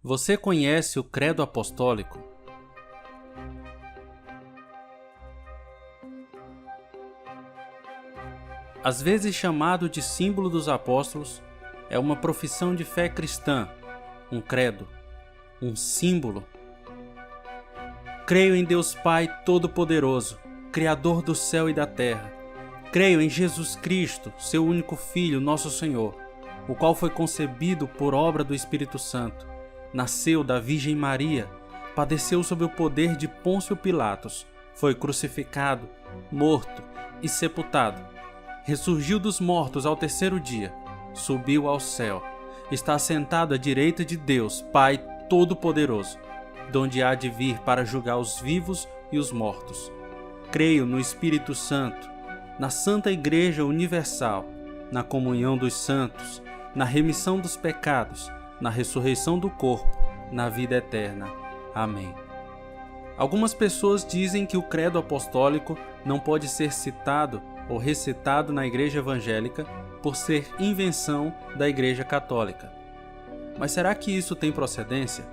Você conhece o Credo Apostólico? Às vezes chamado de símbolo dos apóstolos, é uma profissão de fé cristã, um credo, um símbolo. Creio em Deus Pai Todo-Poderoso, Criador do céu e da terra. Creio em Jesus Cristo, seu único Filho, nosso Senhor, o qual foi concebido por obra do Espírito Santo, nasceu da Virgem Maria, padeceu sob o poder de Pôncio Pilatos, foi crucificado, morto e sepultado. Ressurgiu dos mortos ao terceiro dia, subiu ao céu, está assentado à direita de Deus, Pai Todo-Poderoso, donde há de vir para julgar os vivos e os mortos. Creio no Espírito Santo, na Santa Igreja Universal, na comunhão dos santos, na remissão dos pecados, na ressurreição do corpo, na vida eterna. Amém. Algumas pessoas dizem que o credo apostólico não pode ser citado ou recitado na igreja evangélica por ser invenção da igreja católica. Mas será que isso tem procedência?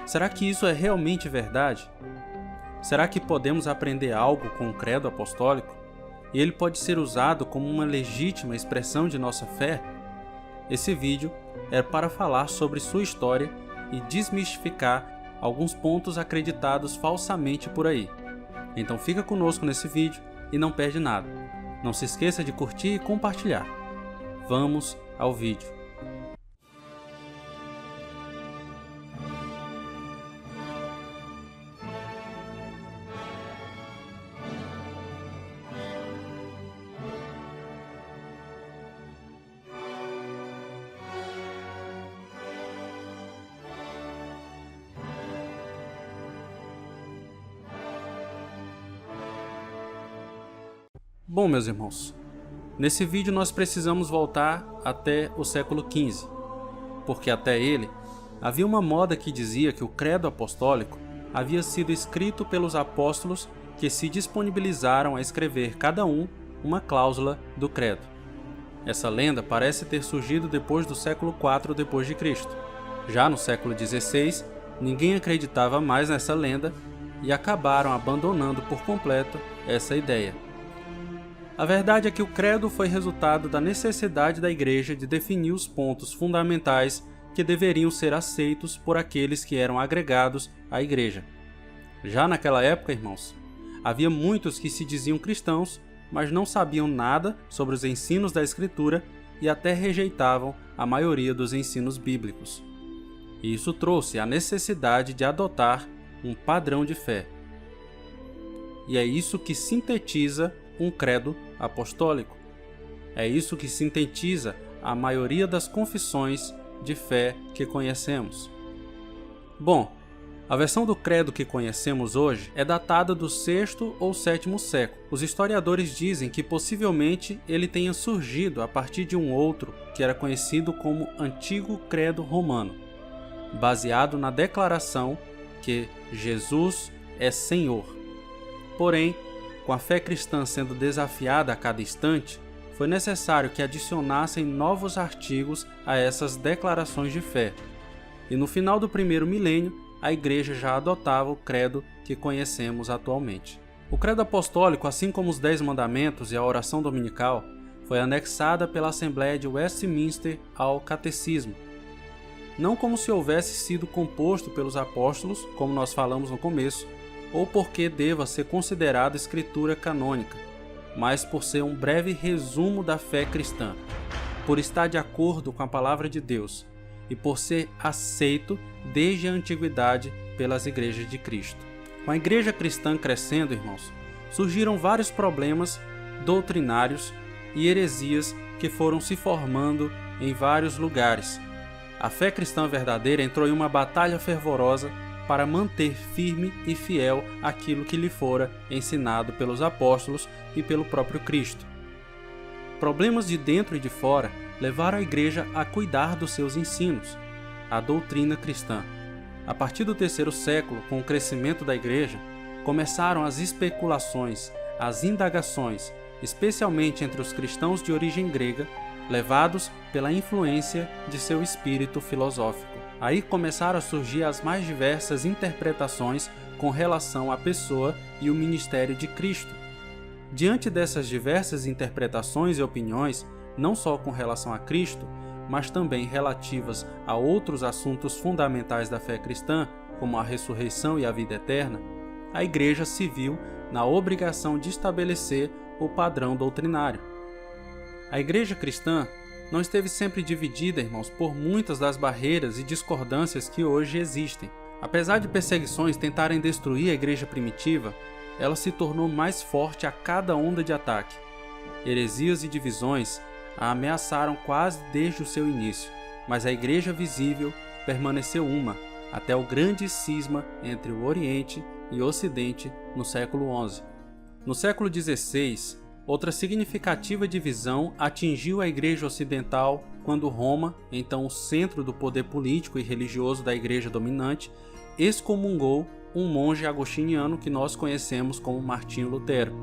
Será que isso é realmente verdade? Será que podemos aprender algo com o credo apostólico? E ele pode ser usado como uma legítima expressão de nossa fé? Esse vídeo é para falar sobre sua história e desmistificar alguns pontos acreditados falsamente por aí. Então fica conosco nesse vídeo e não perde nada. Não se esqueça de curtir e compartilhar. Vamos ao vídeo. Bom, meus irmãos, nesse vídeo nós precisamos voltar até o século XV, porque até ele havia uma moda que dizia que o credo apostólico havia sido escrito pelos apóstolos que se disponibilizaram a escrever cada um uma cláusula do credo. Essa lenda parece ter surgido depois do século IV d.C. Já no século XVI, ninguém acreditava mais nessa lenda e acabaram abandonando por completo essa ideia. A verdade é que o credo foi resultado da necessidade da igreja de definir os pontos fundamentais que deveriam ser aceitos por aqueles que eram agregados à igreja. Já naquela época, irmãos, havia muitos que se diziam cristãos, mas não sabiam nada sobre os ensinos da Escritura e até rejeitavam a maioria dos ensinos bíblicos. E isso trouxe a necessidade de adotar um padrão de fé. E é isso que sintetiza um credo apostólico. É isso que sintetiza a maioria das confissões de fé que conhecemos. Bom, a versão do credo que conhecemos hoje é datada do 6º ou 7º século. Os historiadores dizem que possivelmente ele tenha surgido a partir de um outro que era conhecido como Antigo Credo Romano, baseado na declaração que Jesus é Senhor. Porém, com a fé cristã sendo desafiada a cada instante, foi necessário que adicionassem novos artigos a essas declarações de fé. E no final do primeiro milênio, a igreja já adotava o credo que conhecemos atualmente. O credo apostólico, assim como os 10 mandamentos e a oração dominical, foi anexada pela Assembleia de Westminster ao catecismo. Não como se houvesse sido composto pelos apóstolos, como nós falamos no começo, ou porque deva ser considerado escritura canônica, mas por ser um breve resumo da fé cristã, por estar de acordo com a palavra de Deus e por ser aceito desde a antiguidade pelas igrejas de Cristo. Com a igreja cristã crescendo, irmãos, surgiram vários problemas doutrinários e heresias que foram se formando em vários lugares. A fé cristã verdadeira entrou em uma batalha fervorosa para manter firme e fiel aquilo que lhe fora ensinado pelos apóstolos e pelo próprio Cristo. Problemas de dentro e de fora levaram a igreja a cuidar dos seus ensinos, a doutrina cristã. A partir do 3º século, com o crescimento da igreja, começaram as especulações, as indagações, especialmente entre os cristãos de origem grega, levados pela influência de seu espírito filosófico. Aí começaram a surgir as mais diversas interpretações com relação à pessoa e o ministério de Cristo. Diante dessas diversas interpretações e opiniões, não só com relação a Cristo, mas também relativas a outros assuntos fundamentais da fé cristã, como a ressurreição e a vida eterna, a Igreja se viu na obrigação de estabelecer o padrão doutrinário. A Igreja cristã não esteve sempre dividida, irmãos, por muitas das barreiras e discordâncias que hoje existem. Apesar de perseguições tentarem destruir a Igreja primitiva, ela se tornou mais forte a cada onda de ataque. Heresias e divisões a ameaçaram quase desde o seu início, mas a Igreja visível permaneceu uma, até o grande cisma entre o Oriente e o Ocidente no século XI. No século XVI, outra significativa divisão atingiu a Igreja Ocidental quando Roma, então o centro do poder político e religioso da Igreja dominante, excomungou um monge agostiniano que nós conhecemos como Martinho Lutero,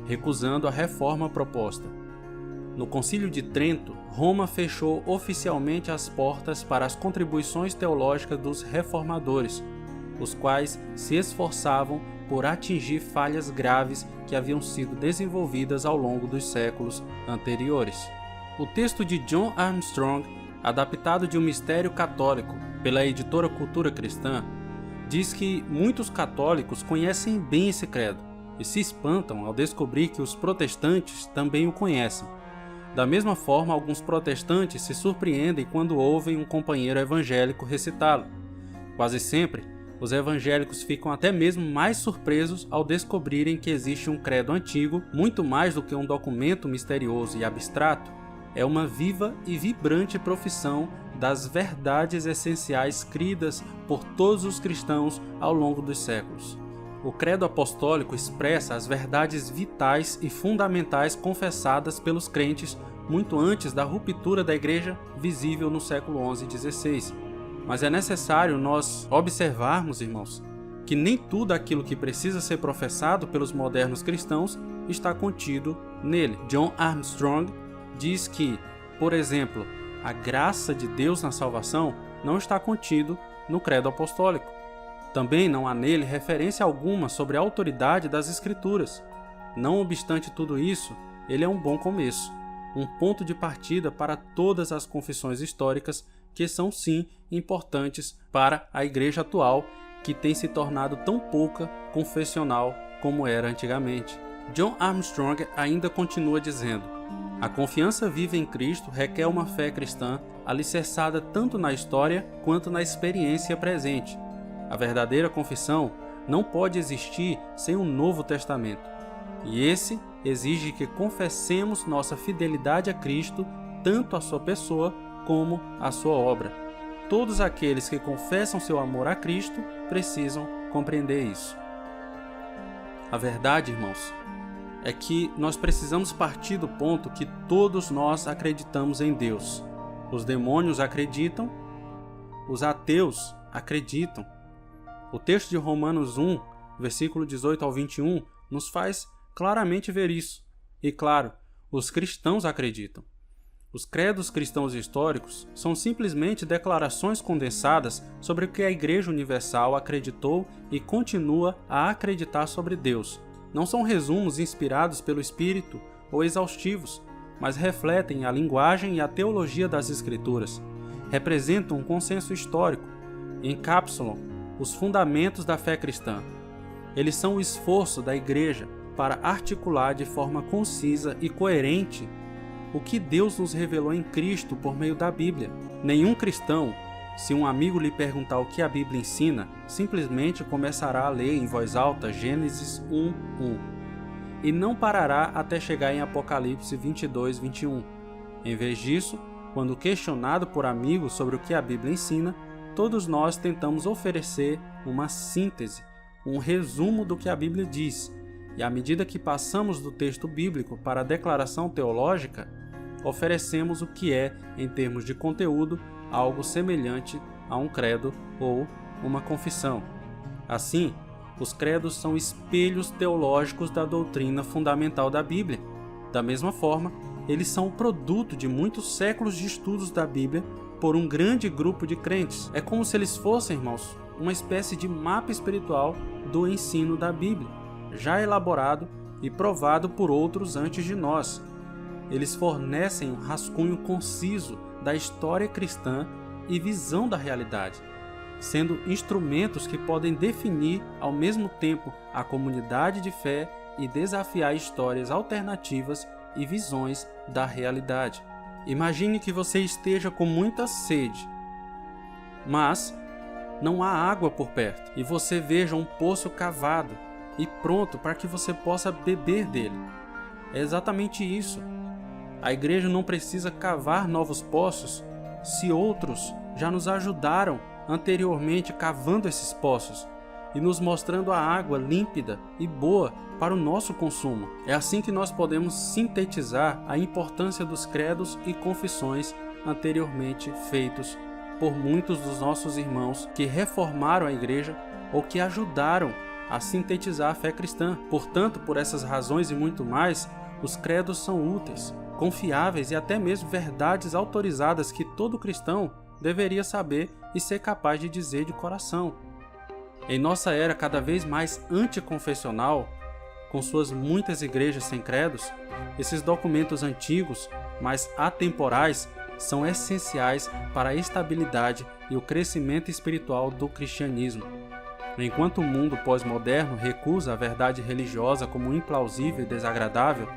recusando a reforma proposta. No Concílio de Trento, Roma fechou oficialmente as portas para as contribuições teológicas dos reformadores, os quais se esforçavam por atingir falhas graves que haviam sido desenvolvidas ao longo dos séculos anteriores. O texto de John Armstrong, adaptado de Um Mistério Católico pela editora Cultura Cristã, diz que muitos católicos conhecem bem esse credo e se espantam ao descobrir que os protestantes também o conhecem. Da mesma forma, alguns protestantes se surpreendem quando ouvem um companheiro evangélico recitá-lo. Quase sempre, os evangélicos ficam até mesmo mais surpresos ao descobrirem que existe um credo antigo, muito mais do que um documento misterioso e abstrato. É uma viva e vibrante profissão das verdades essenciais cridas por todos os cristãos ao longo dos séculos. O credo apostólico expressa as verdades vitais e fundamentais confessadas pelos crentes muito antes da ruptura da Igreja visível no século XI e XVI. Mas é necessário nós observarmos, irmãos, que nem tudo aquilo que precisa ser professado pelos modernos cristãos está contido nele. John Armstrong diz que, por exemplo, a graça de Deus na salvação não está contido no credo apostólico. Também não há nele referência alguma sobre a autoridade das Escrituras. Não obstante tudo isso, ele é um bom começo, um ponto de partida para todas as confissões históricas que são sim importantes para a igreja atual, que tem se tornado tão pouca confessional como era antigamente. John Armstrong ainda continua dizendo: a confiança viva em Cristo requer uma fé cristã alicerçada tanto na história quanto na experiência presente. A verdadeira confissão não pode existir sem um Novo Testamento, e esse exige que confessemos nossa fidelidade a Cristo, tanto a sua pessoa como a sua obra. Todos aqueles que confessam seu amor a Cristo precisam compreender isso. A verdade, irmãos, é que nós precisamos partir do ponto que todos nós acreditamos em Deus. Os demônios acreditam, os ateus acreditam. O texto de Romanos 1, versículo 18 ao 21, nos faz claramente ver isso. E claro, os cristãos acreditam. Os credos cristãos históricos são simplesmente declarações condensadas sobre o que a Igreja Universal acreditou e continua a acreditar sobre Deus. Não são resumos inspirados pelo Espírito ou exaustivos, mas refletem a linguagem e a teologia das Escrituras. Representam um consenso histórico e encapsulam os fundamentos da fé cristã. Eles são o esforço da Igreja para articular de forma concisa e coerente o que Deus nos revelou em Cristo por meio da Bíblia. Nenhum cristão, se um amigo lhe perguntar o que a Bíblia ensina, simplesmente começará a ler em voz alta Gênesis 1:1 e não parará até chegar em Apocalipse 22:21. Em vez disso, quando questionado por amigos sobre o que a Bíblia ensina, todos nós tentamos oferecer uma síntese, um resumo do que a Bíblia diz, e à medida que passamos do texto bíblico para a declaração teológica, oferecemos o que é, em termos de conteúdo, algo semelhante a um credo ou uma confissão. Assim, os credos são espelhos teológicos da doutrina fundamental da Bíblia. Da mesma forma, eles são o produto de muitos séculos de estudos da Bíblia por um grande grupo de crentes. É como se eles fossem, irmãos, uma espécie de mapa espiritual do ensino da Bíblia, já elaborado e provado por outros antes de nós. Eles fornecem um rascunho conciso da história cristã e visão da realidade, sendo instrumentos que podem definir ao mesmo tempo a comunidade de fé e desafiar histórias alternativas e visões da realidade. Imagine que você esteja com muita sede, mas não há água por perto, e você veja um poço cavado e pronto para que você possa beber dele. É exatamente isso. A igreja não precisa cavar novos poços se outros já nos ajudaram anteriormente cavando esses poços e nos mostrando a água límpida e boa para o nosso consumo. É assim que nós podemos sintetizar a importância dos credos e confissões anteriormente feitos por muitos dos nossos irmãos que reformaram a igreja ou que ajudaram a sintetizar a fé cristã. Portanto, por essas razões e muito mais, os credos são úteis, confiáveis e até mesmo verdades autorizadas que todo cristão deveria saber e ser capaz de dizer de coração. Em nossa era cada vez mais anticonfessional, com suas muitas igrejas sem credos, esses documentos antigos, mas atemporais, são essenciais para a estabilidade e o crescimento espiritual do cristianismo. Enquanto o mundo pós-moderno recusa a verdade religiosa como implausível e desagradável,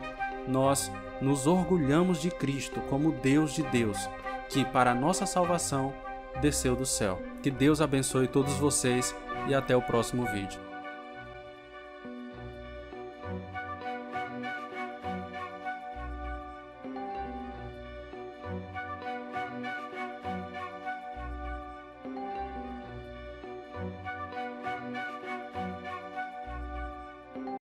nós nos orgulhamos de Cristo como Deus de Deus, que para a nossa salvação desceu do céu. Que Deus abençoe todos vocês e até o próximo vídeo.